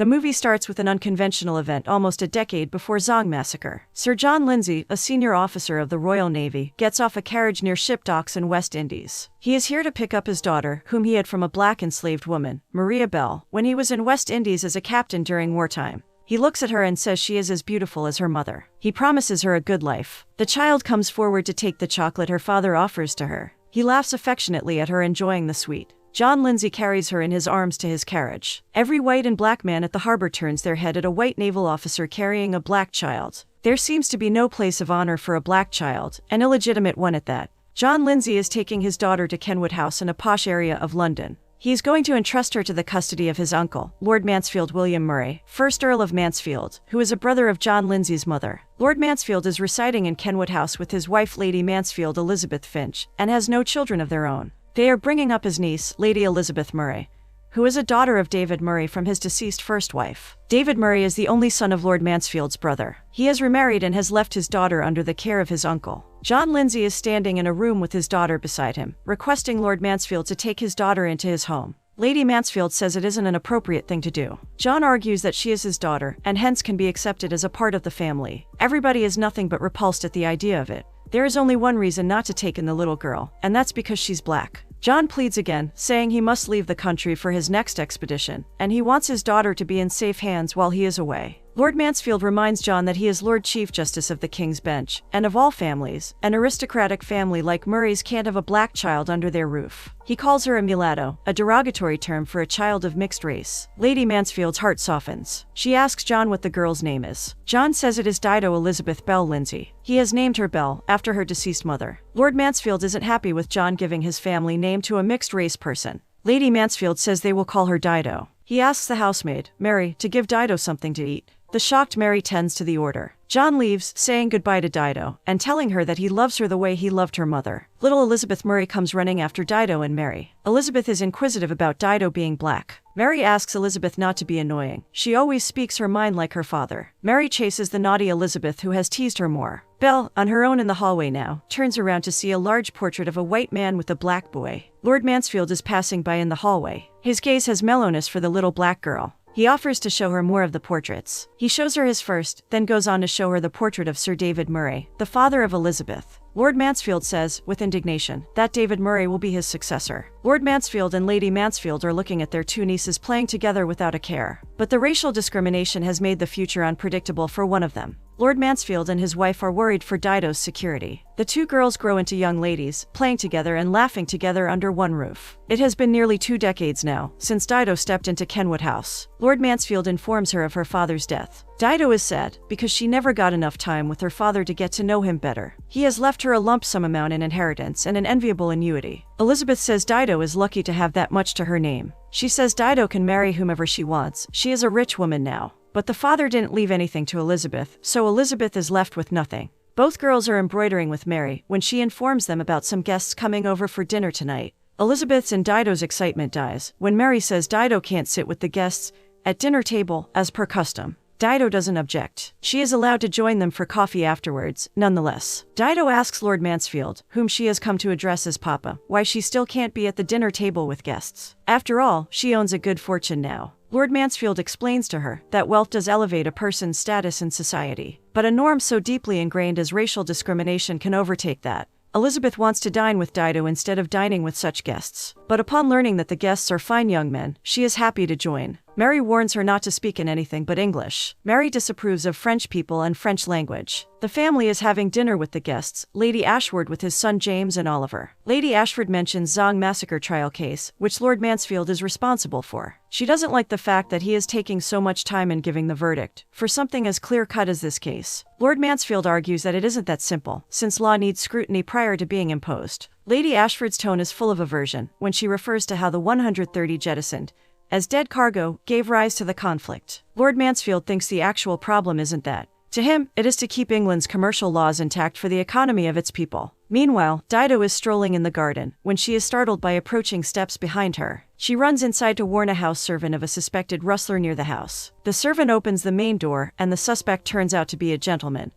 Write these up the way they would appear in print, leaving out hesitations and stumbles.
The movie starts with an unconventional event almost a decade before Zong massacre. Sir John Lindsay, a senior officer of the Royal Navy, gets off a carriage near ship docks in West Indies. He is here to pick up his daughter, whom he had from a black enslaved woman, Maria Bell, when he was in West Indies as a captain during wartime. He looks at her and says she is as beautiful as her mother. He promises her a good life. The child comes forward to take the chocolate her father offers to her. He laughs affectionately at her, enjoying the sweet. John Lindsay carries her in his arms to his carriage. Every white and black man at the harbor turns their head at a white naval officer carrying a black child. There seems to be no place of honor for a black child, an illegitimate one at that. John Lindsay is taking his daughter to Kenwood House in a posh area of London. He is going to entrust her to the custody of his uncle, Lord Mansfield William Murray, 1st Earl of Mansfield, who is a brother of John Lindsay's mother. Lord Mansfield is residing in Kenwood House with his wife Lady Mansfield Elizabeth Finch, and has no children of their own. They are bringing up his niece, Lady Elizabeth Murray, who is a daughter of David Murray from his deceased first wife. David Murray is the only son of Lord Mansfield's brother. He has remarried and has left his daughter under the care of his uncle. John Lindsay is standing in a room with his daughter beside him, requesting Lord Mansfield to take his daughter into his home. Lady Mansfield says it isn't an appropriate thing to do. John argues that she is his daughter, and hence can be accepted as a part of the family. Everybody is nothing but repulsed at the idea of it. There is only one reason not to take in the little girl, and that's because she's black. John pleads again, saying he must leave the country for his next expedition, and he wants his daughter to be in safe hands while he is away. Lord Mansfield reminds John that he is Lord Chief Justice of the King's Bench, and of all families, an aristocratic family like Murray's can't have a black child under their roof. He calls her a mulatto, a derogatory term for a child of mixed race. Lady Mansfield's heart softens. She asks John what the girl's name is. John says it is Dido Elizabeth Bell Lindsay. He has named her Bell, after her deceased mother. Lord Mansfield isn't happy with John giving his family name to a mixed-race person. Lady Mansfield says they will call her Dido. He asks the housemaid, Mary, to give Dido something to eat. The shocked Mary tends to the order. John leaves, saying goodbye to Dido, and telling her that he loves her the way he loved her mother. Little Elizabeth Murray comes running after Dido and Mary. Elizabeth is inquisitive about Dido being black. Mary asks Elizabeth not to be annoying. She always speaks her mind like her father. Mary chases the naughty Elizabeth, who has teased her more. Belle, on her own in the hallway now, turns around to see a large portrait of a white man with a black boy. Lord Mansfield is passing by in the hallway. His gaze has mellowness for the little black girl. He offers to show her more of the portraits. He shows her his first, then goes on to show her the portrait of Sir David Murray, the father of Elizabeth. Lord Mansfield says, with indignation, that David Murray will be his successor. Lord Mansfield and Lady Mansfield are looking at their two nieces playing together without a care. But the racial discrimination has made the future unpredictable for one of them. Lord Mansfield and his wife are worried for Dido's security. The two girls grow into young ladies, playing together and laughing together under one roof. It has been nearly 2 decades now, since Dido stepped into Kenwood House. Lord Mansfield informs her of her father's death. Dido is sad, because she never got enough time with her father to get to know him better. He has left her a lump sum amount in inheritance and an enviable annuity. Elizabeth says Dido is lucky to have that much to her name. She says Dido can marry whomever she wants. She is a rich woman now. But the father didn't leave anything to Elizabeth, so Elizabeth is left with nothing. Both girls are embroidering with Mary when she informs them about some guests coming over for dinner tonight. Elizabeth's and Dido's excitement dies when Mary says Dido can't sit with the guests at dinner table as per custom. Dido doesn't object. She is allowed to join them for coffee afterwards, nonetheless. Dido asks Lord Mansfield, whom she has come to address as Papa, why she still can't be at the dinner table with guests. After all, she owns a good fortune now. Lord Mansfield explains to her that wealth does elevate a person's status in society, but a norm so deeply ingrained as racial discrimination can overtake that. Elizabeth wants to dine with Dido instead of dining with such guests, but upon learning that the guests are fine young men, she is happy to join. Mary warns her not to speak in anything but English. Mary disapproves of French people and French language. The family is having dinner with the guests, Lady Ashford with his son James and Oliver. Lady Ashford mentions Zong massacre trial case, which Lord Mansfield is responsible for. She doesn't like the fact that he is taking so much time in giving the verdict for something as clear-cut as this case. Lord Mansfield argues that it isn't that simple, since law needs scrutiny prior to being imposed. Lady Ashford's tone is full of aversion when she refers to how the 130 jettisoned as dead cargo gave rise to the conflict. Lord Mansfield thinks the actual problem isn't that. To him, it is to keep England's commercial laws intact for the economy of its people. Meanwhile, Dido is strolling in the garden when she is startled by approaching steps behind her. She runs inside to warn a house servant of a suspected rustler near the house. The servant opens the main door, and the suspect turns out to be a gentleman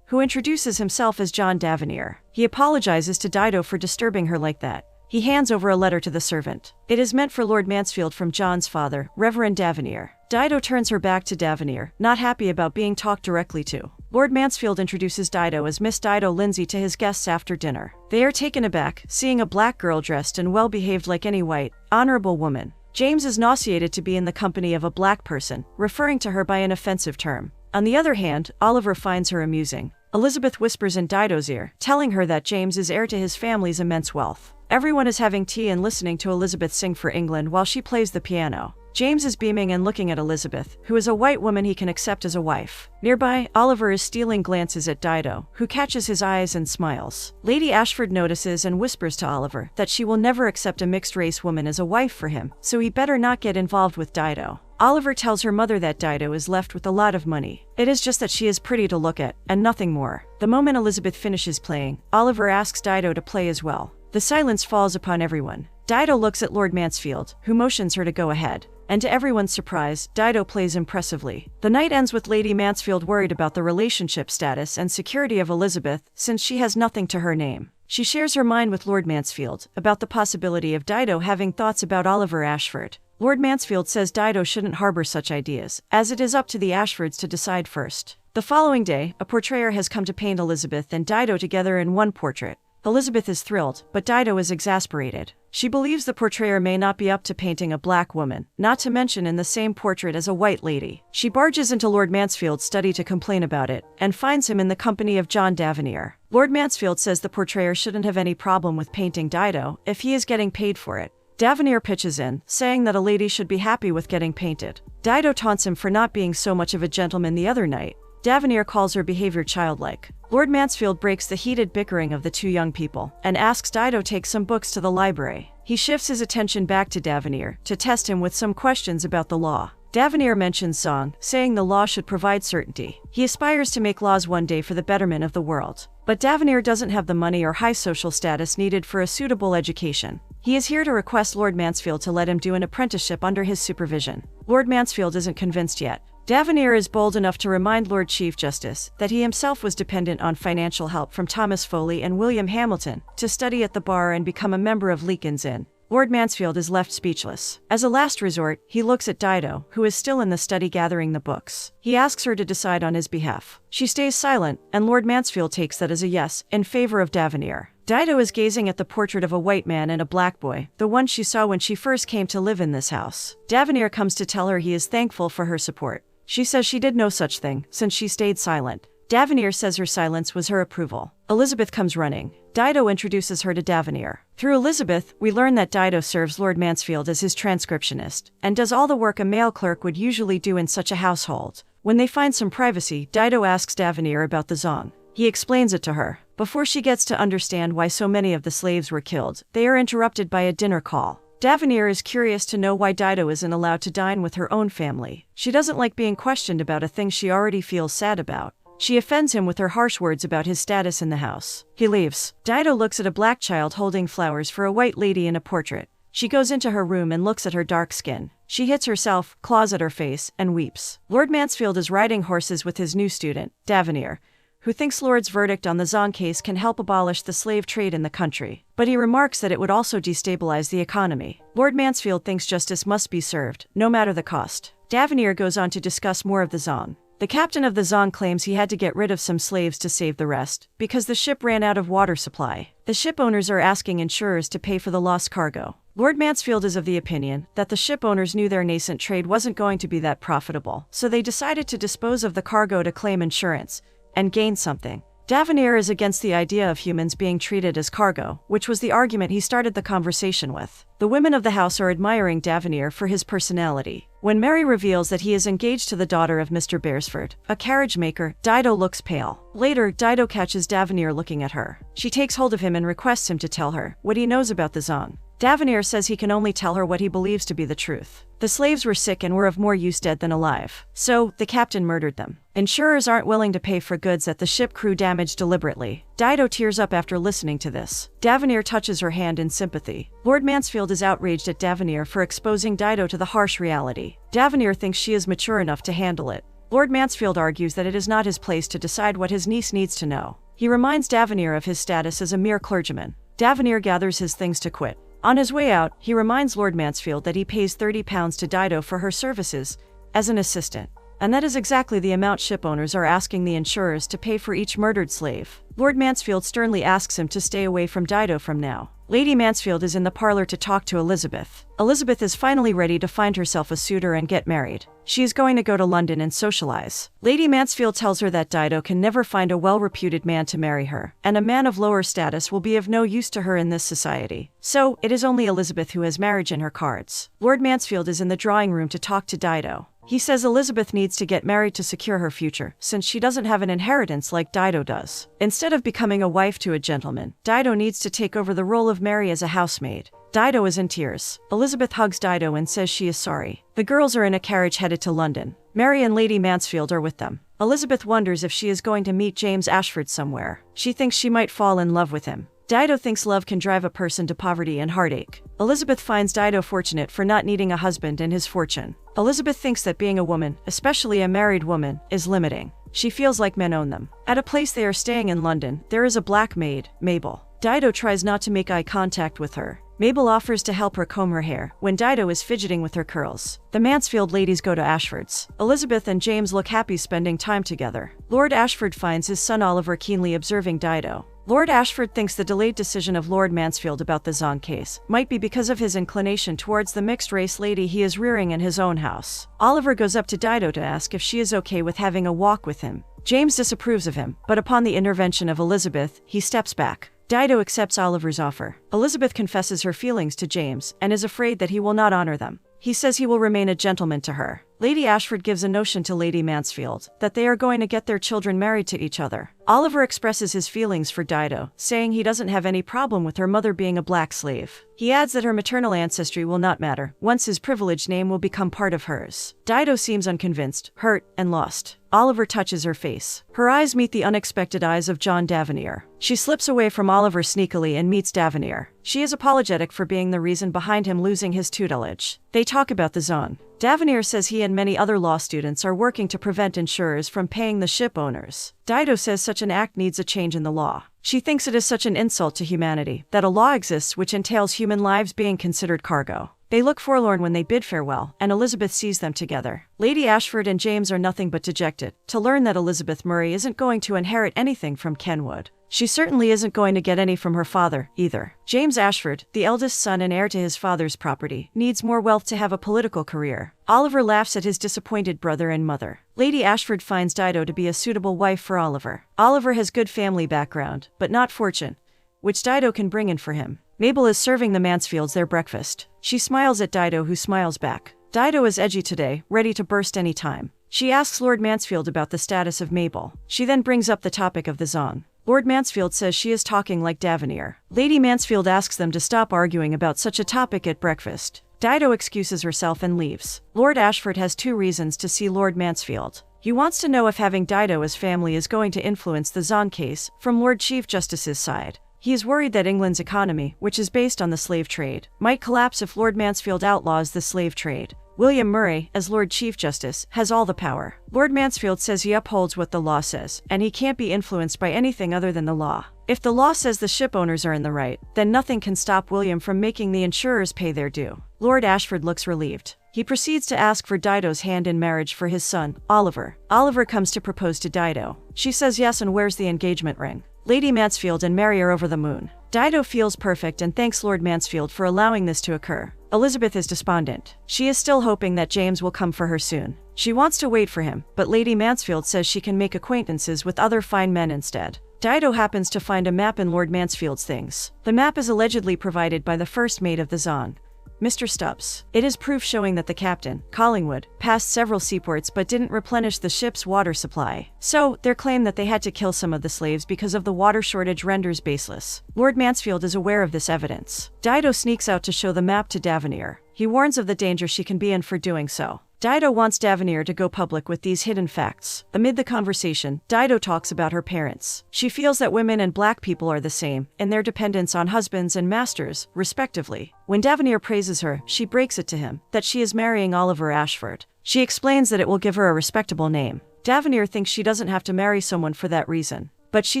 who introduces himself as John Davenier. He apologizes to Dido for disturbing her like that, He hands over a letter to the servant. It is meant for Lord Mansfield from John's father, Reverend Davenir. Dido turns her back to Davenir, not happy about being talked directly to. Lord Mansfield introduces Dido as Miss Dido Lindsay to his guests after dinner. They are taken aback, seeing a black girl dressed and well-behaved like any white, honorable woman. James is nauseated to be in the company of a black person, referring to her by an offensive term. On the other hand, Oliver finds her amusing. Elizabeth whispers in Dido's ear, telling her that James is heir to his family's immense wealth. Everyone is having tea and listening to Elizabeth sing for England while she plays the piano. James is beaming and looking at Elizabeth, who is a white woman he can accept as a wife. Nearby, Oliver is stealing glances at Dido, who catches his eyes and smiles. Lady Ashford notices and whispers to Oliver that she will never accept a mixed-race woman as a wife for him, so he better not get involved with Dido. Oliver tells her mother that Dido is left with a lot of money. It is just that she is pretty to look at, and nothing more. The moment Elizabeth finishes playing, Oliver asks Dido to play as well. The silence falls upon everyone. Dido looks at Lord Mansfield, who motions her to go ahead. And to everyone's surprise, Dido plays impressively. The night ends with Lady Mansfield worried about the relationship status and security of Elizabeth, since she has nothing to her name. She shares her mind with Lord Mansfield about the possibility of Dido having thoughts about Oliver Ashford. Lord Mansfield says Dido shouldn't harbor such ideas, as it is up to the Ashfords to decide first. The following day, a portrayer has come to paint Elizabeth and Dido together in one portrait. Elizabeth is thrilled, but Dido is exasperated. She believes the portrayer may not be up to painting a black woman, not to mention in the same portrait as a white lady. She barges into Lord Mansfield's study to complain about it, and finds him in the company of John Davenir. Lord Mansfield says the portrayer shouldn't have any problem with painting Dido if he is getting paid for it. Davenir pitches in, saying that a lady should be happy with getting painted. Dido taunts him for not being so much of a gentleman the other night. Davenir calls her behavior childlike. Lord Mansfield breaks the heated bickering of the two young people, and asks Dido to take some books to the library. He shifts his attention back to Davenir, to test him with some questions about the law. Davenir mentions song, saying the law should provide certainty. He aspires to make laws one day for the betterment of the world. But Davenir doesn't have the money or high social status needed for a suitable education. He is here to request Lord Mansfield to let him do an apprenticeship under his supervision. Lord Mansfield isn't convinced yet. Davenir is bold enough to remind Lord Chief Justice that he himself was dependent on financial help from Thomas Foley and William Hamilton to study at the bar and become a member of Lincoln's Inn. Lord Mansfield is left speechless. As a last resort, he looks at Dido, who is still in the study gathering the books. He asks her to decide on his behalf. She stays silent, and Lord Mansfield takes that as a yes, in favor of Davenir. Dido is gazing at the portrait of a white man and a black boy, the one she saw when she first came to live in this house. Davenir comes to tell her he is thankful for her support. She says she did no such thing, since she stayed silent. Davenir says her silence was her approval. Elizabeth comes running. Dido introduces her to Davenir. Through Elizabeth, we learn that Dido serves Lord Mansfield as his transcriptionist, and does all the work a male clerk would usually do in such a household. When they find some privacy, Dido asks Davenir about the Zong. He explains it to her. Before she gets to understand why so many of the slaves were killed, they are interrupted by a dinner call. Davenir is curious to know why Dido isn't allowed to dine with her own family. She doesn't like being questioned about a thing she already feels sad about. She offends him with her harsh words about his status in the house. He leaves. Dido looks at a black child holding flowers for a white lady in a portrait. She goes into her room and looks at her dark skin. She hits herself, claws at her face, and weeps. Lord Mansfield is riding horses with his new student, Davenir, who thinks Lord's verdict on the Zong case can help abolish the slave trade in the country. But he remarks that it would also destabilize the economy. Lord Mansfield thinks justice must be served, no matter the cost. Davenir goes on to discuss more of the Zong. The captain of the Zong claims he had to get rid of some slaves to save the rest, because the ship ran out of water supply. The ship owners are asking insurers to pay for the lost cargo. Lord Mansfield is of the opinion that the ship owners knew their nascent trade wasn't going to be that profitable, so they decided to dispose of the cargo to claim insurance and gain something. Davenir is against the idea of humans being treated as cargo, which was the argument he started the conversation with. The women of the house are admiring Davenir for his personality. When Mary reveals that he is engaged to the daughter of Mr. Beresford, a carriage maker, Dido looks pale. Later, Dido catches Davenir looking at her. She takes hold of him and requests him to tell her what he knows about the Zong. Davenir says he can only tell her what he believes to be the truth. The slaves were sick and were of more use dead than alive. So, the captain murdered them. Insurers aren't willing to pay for goods that the ship crew damaged deliberately. Dido tears up after listening to this. Davenir touches her hand in sympathy. Lord Mansfield is outraged at Davenir for exposing Dido to the harsh reality. Davenir thinks she is mature enough to handle it. Lord Mansfield argues that it is not his place to decide what his niece needs to know. He reminds Davenir of his status as a mere clergyman. Davenir gathers his things to quit. On his way out, he reminds Lord Mansfield that he pays £30 to Dido for her services as an assistant. And that is exactly the amount ship owners are asking the insurers to pay for each murdered slave. Lord Mansfield sternly asks him to stay away from Dido from now. Lady Mansfield is in the parlor to talk to Elizabeth. Elizabeth is finally ready to find herself a suitor and get married. She is going to go to London and socialize. Lady Mansfield tells her that Dido can never find a well-reputed man to marry her, and a man of lower status will be of no use to her in this society. So, it is only Elizabeth who has marriage in her cards. Lord Mansfield is in the drawing room to talk to Dido. He says Elizabeth needs to get married to secure her future, since she doesn't have an inheritance like Dido does. Instead of becoming a wife to a gentleman, Dido needs to take over the role of Mary as a housemaid. Dido is in tears. Elizabeth hugs Dido and says she is sorry. The girls are in a carriage headed to London. Mary and Lady Mansfield are with them. Elizabeth wonders if she is going to meet James Ashford somewhere. She thinks she might fall in love with him. Dido thinks love can drive a person to poverty and heartache. Elizabeth finds Dido fortunate for not needing a husband and his fortune. Elizabeth thinks that being a woman, especially a married woman, is limiting. She feels like men own them. At a place they are staying in London, there is a black maid, Mabel. Dido tries not to make eye contact with her. Mabel offers to help her comb her hair when Dido is fidgeting with her curls. The Mansfield ladies go to Ashford's. Elizabeth and James look happy spending time together. Lord Ashford finds his son Oliver keenly observing Dido. Lord Ashford thinks the delayed decision of Lord Mansfield about the Zong case might be because of his inclination towards the mixed-race lady he is rearing in his own house. Oliver goes up to Dido to ask if she is okay with having a walk with him. James disapproves of him, but upon the intervention of Elizabeth, he steps back. Dido accepts Oliver's offer. Elizabeth confesses her feelings to James and is afraid that he will not honor them. He says he will remain a gentleman to her. Lady Ashford gives a notion to Lady Mansfield that they are going to get their children married to each other. Oliver expresses his feelings for Dido, saying he doesn't have any problem with her mother being a black slave. He adds that her maternal ancestry will not matter, once his privileged name will become part of hers. Dido seems unconvinced, hurt, and lost. Oliver touches her face. Her eyes meet the unexpected eyes of John Davenir. She slips away from Oliver sneakily and meets Davenir. She is apologetic for being the reason behind him losing his tutelage. They talk about the Zong. Davenir says he and many other law students are working to prevent insurers from paying the ship owners. Dido says such an act needs a change in the law. She thinks it is such an insult to humanity that a law exists which entails human lives being considered cargo. They look forlorn when they bid farewell, and Elizabeth sees them together. Lady Ashford and James are nothing but dejected to learn that Elizabeth Murray isn't going to inherit anything from Kenwood. She certainly isn't going to get any from her father, either. James Ashford, the eldest son and heir to his father's property, needs more wealth to have a political career. Oliver laughs at his disappointed brother and mother. Lady Ashford finds Dido to be a suitable wife for Oliver. Oliver has good family background, but not fortune, which Dido can bring in for him. Mabel is serving the Mansfields their breakfast. She smiles at Dido, who smiles back. Dido is edgy today, ready to burst any time. She asks Lord Mansfield about the status of Mabel. She then brings up the topic of the Zong. Lord Mansfield says she is talking like Davenir. Lady Mansfield asks them to stop arguing about such a topic at breakfast. Dido excuses herself and leaves. Lord Ashford has 2 reasons to see Lord Mansfield. He wants to know if having Dido as family is going to influence the Zong case from Lord Chief Justice's side. He is worried that England's economy, which is based on the slave trade, might collapse if Lord Mansfield outlaws the slave trade. William Murray, as Lord Chief Justice, has all the power. Lord Mansfield says he upholds what the law says, and he can't be influenced by anything other than the law. If the law says the ship owners are in the right, then nothing can stop William from making the insurers pay their due. Lord Ashford looks relieved. He proceeds to ask for Dido's hand in marriage for his son, Oliver. Oliver comes to propose to Dido. She says yes and wears the engagement ring. Lady Mansfield and Mary are over the moon. Dido feels perfect and thanks Lord Mansfield for allowing this to occur. Elizabeth is despondent. She is still hoping that James will come for her soon. She wants to wait for him, but Lady Mansfield says she can make acquaintances with other fine men instead. Dido happens to find a map in Lord Mansfield's things. The map is allegedly provided by the first mate of the Zong, Mr. Stubbs. It is proof showing that the captain, Collingwood, passed several seaports but didn't replenish the ship's water supply. So, their claim that they had to kill some of the slaves because of the water shortage renders baseless. Lord Mansfield is aware of this evidence. Dido sneaks out to show the map to Davenir. He warns of the danger she can be in for doing so. Dido wants Davenir to go public with these hidden facts. Amid the conversation, Dido talks about her parents. She feels that women and black people are the same, in their dependence on husbands and masters, respectively. When Davenir praises her, she breaks it to him that she is marrying Oliver Ashford. She explains that it will give her a respectable name. Davenir thinks she doesn't have to marry someone for that reason. but she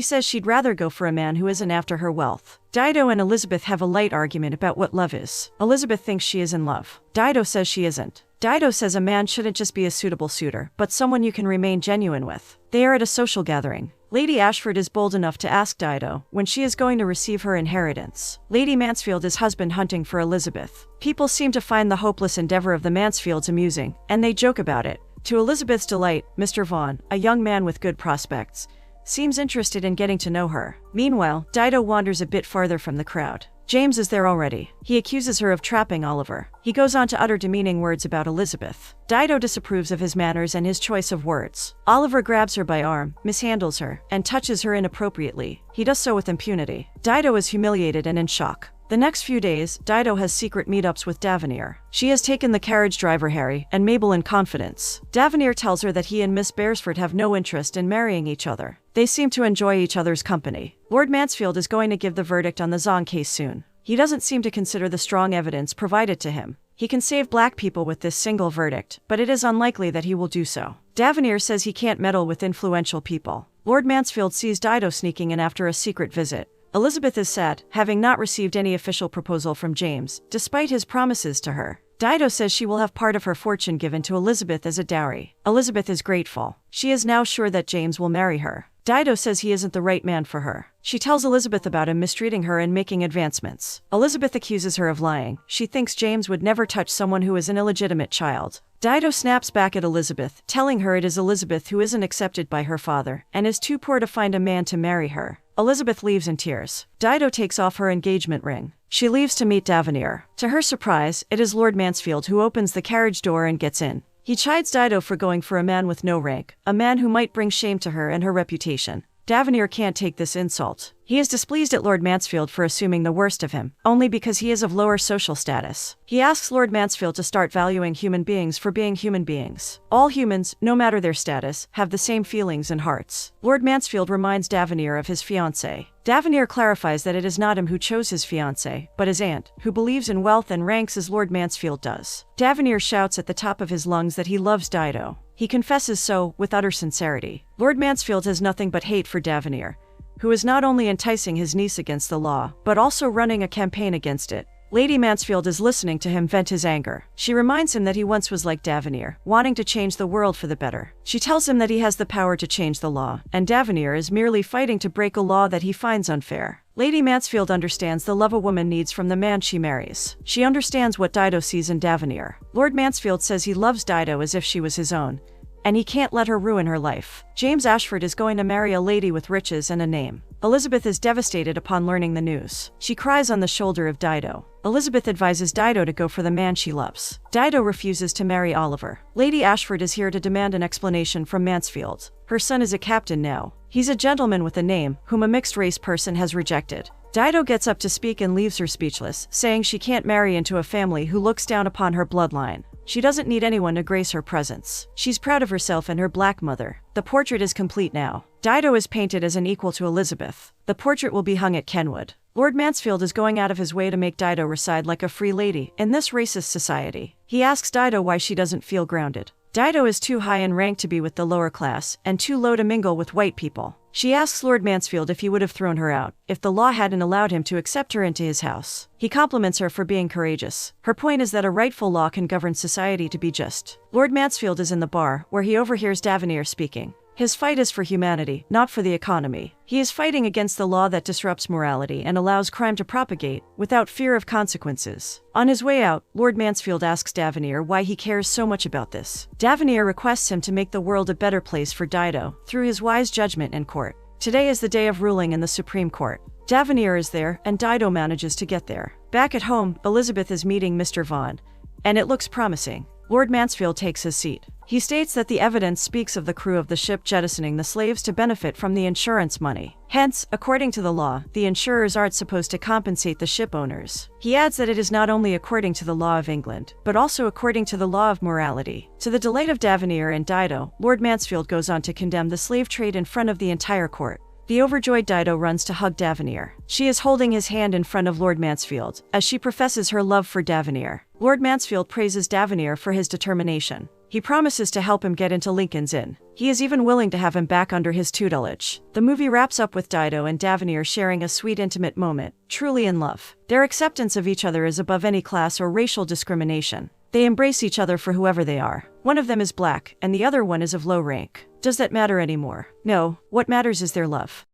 says she'd rather go for a man who isn't after her wealth. Dido and Elizabeth have a light argument about what love is. Elizabeth thinks she is in love. Dido says she isn't. Dido says a man shouldn't just be a suitable suitor, but someone you can remain genuine with. They are at a social gathering. Lady Ashford is bold enough to ask Dido when she is going to receive her inheritance. Lady Mansfield is husband hunting for Elizabeth. People seem to find the hopeless endeavor of the Mansfields amusing, and they joke about it. To Elizabeth's delight, Mr. Vaughan, a young man with good prospects, seems interested in getting to know her. Meanwhile, Dido wanders a bit farther from the crowd. James is there already. He accuses her of trapping Oliver. He goes on to utter demeaning words about Elizabeth. Dido disapproves of his manners and his choice of words. Oliver grabs her by arm, mishandles her, and touches her inappropriately. He does so with impunity. Dido is humiliated and in shock. The next few days, Dido has secret meetups with Davenir. She has taken the carriage driver Harry and Mabel in confidence. Davenir tells her that he and Miss Beresford have no interest in marrying each other. They seem to enjoy each other's company. Lord Mansfield is going to give the verdict on the Zong case soon. He doesn't seem to consider the strong evidence provided to him. He can save black people with this single verdict, but it is unlikely that he will do so. Davenir says he can't meddle with influential people. Lord Mansfield sees Dido sneaking in after a secret visit. Elizabeth is sad, having not received any official proposal from James, despite his promises to her. Dido says she will have part of her fortune given to Elizabeth as a dowry. Elizabeth is grateful. She is now sure that James will marry her. Dido says he isn't the right man for her. She tells Elizabeth about him mistreating her and making advancements. Elizabeth accuses her of lying. She thinks James would never touch someone who is an illegitimate child. Dido snaps back at Elizabeth, telling her it is Elizabeth who isn't accepted by her father and is too poor to find a man to marry her. Elizabeth leaves in tears. Dido takes off her engagement ring. She leaves to meet Davenir. To her surprise, it is Lord Mansfield who opens the carriage door and gets in. He chides Dido for going for a man with no rank, a man who might bring shame to her and her reputation. Davenir can't take this insult. He is displeased at Lord Mansfield for assuming the worst of him, only because he is of lower social status. He asks Lord Mansfield to start valuing human beings for being human beings. All humans, no matter their status, have the same feelings and hearts. Lord Mansfield reminds Davenir of his fiancée. Davenir clarifies that it is not him who chose his fiancée, but his aunt, who believes in wealth and ranks as Lord Mansfield does. Davenir shouts at the top of his lungs that he loves Dido. He confesses so, with utter sincerity. Lord Mansfield has nothing but hate for Davenir, who is not only enticing his niece against the law, but also running a campaign against it. Lady Mansfield is listening to him vent his anger. She reminds him that he once was like Davenir, wanting to change the world for the better. She tells him that he has the power to change the law, and Davenir is merely fighting to break a law that he finds unfair. Lady Mansfield understands the love a woman needs from the man she marries. She understands what Dido sees in Davenir. Lord Mansfield says he loves Dido as if she was his own, and he can't let her ruin her life. James Ashford is going to marry a lady with riches and a name. Elizabeth is devastated upon learning the news. She cries on the shoulder of Dido. Elizabeth advises Dido to go for the man she loves. Dido refuses to marry Oliver. Lady Ashford is here to demand an explanation from Mansfield. Her son is a captain now. He's a gentleman with a name, whom a mixed-race person has rejected. Dido gets up to speak and leaves her speechless, saying she can't marry into a family who looks down upon her bloodline. She doesn't need anyone to grace her presence. She's proud of herself and her black mother. The portrait is complete now. Dido is painted as an equal to Elizabeth. The portrait will be hung at Kenwood. Lord Mansfield is going out of his way to make Dido reside like a free lady in this racist society. He asks Dido why she doesn't feel grounded. Dido is too high in rank to be with the lower class, and too low to mingle with white people. She asks Lord Mansfield if he would have thrown her out, if the law hadn't allowed him to accept her into his house. He compliments her for being courageous. Her point is that a rightful law can govern society to be just. Lord Mansfield is in the bar, where he overhears Davenir speaking. His fight is for humanity, not for the economy. He is fighting against the law that disrupts morality and allows crime to propagate, without fear of consequences. On his way out, Lord Mansfield asks Davenir why he cares so much about this. Davenir requests him to make the world a better place for Dido, through his wise judgment in court. Today is the day of ruling in the Supreme Court. Davenir is there, and Dido manages to get there. Back at home, Elizabeth is meeting Mr. Vaughan, and it looks promising. Lord Mansfield takes his seat. He states that the evidence speaks of the crew of the ship jettisoning the slaves to benefit from the insurance money. Hence, according to the law, the insurers aren't supposed to compensate the ship owners. He adds that it is not only according to the law of England, but also according to the law of morality. To the delight of Davenir and Dido, Lord Mansfield goes on to condemn the slave trade in front of the entire court. The overjoyed Dido runs to hug Davenir. She is holding his hand in front of Lord Mansfield, as she professes her love for Davenir. Lord Mansfield praises Davenir for his determination. He promises to help him get into Lincoln's Inn. He is even willing to have him back under his tutelage. The movie wraps up with Dido and Davenir sharing a sweet intimate moment, truly in love. Their acceptance of each other is above any class or racial discrimination. They embrace each other for whoever they are. One of them is black, and the other one is of low rank. Does that matter anymore? No, what matters is their love.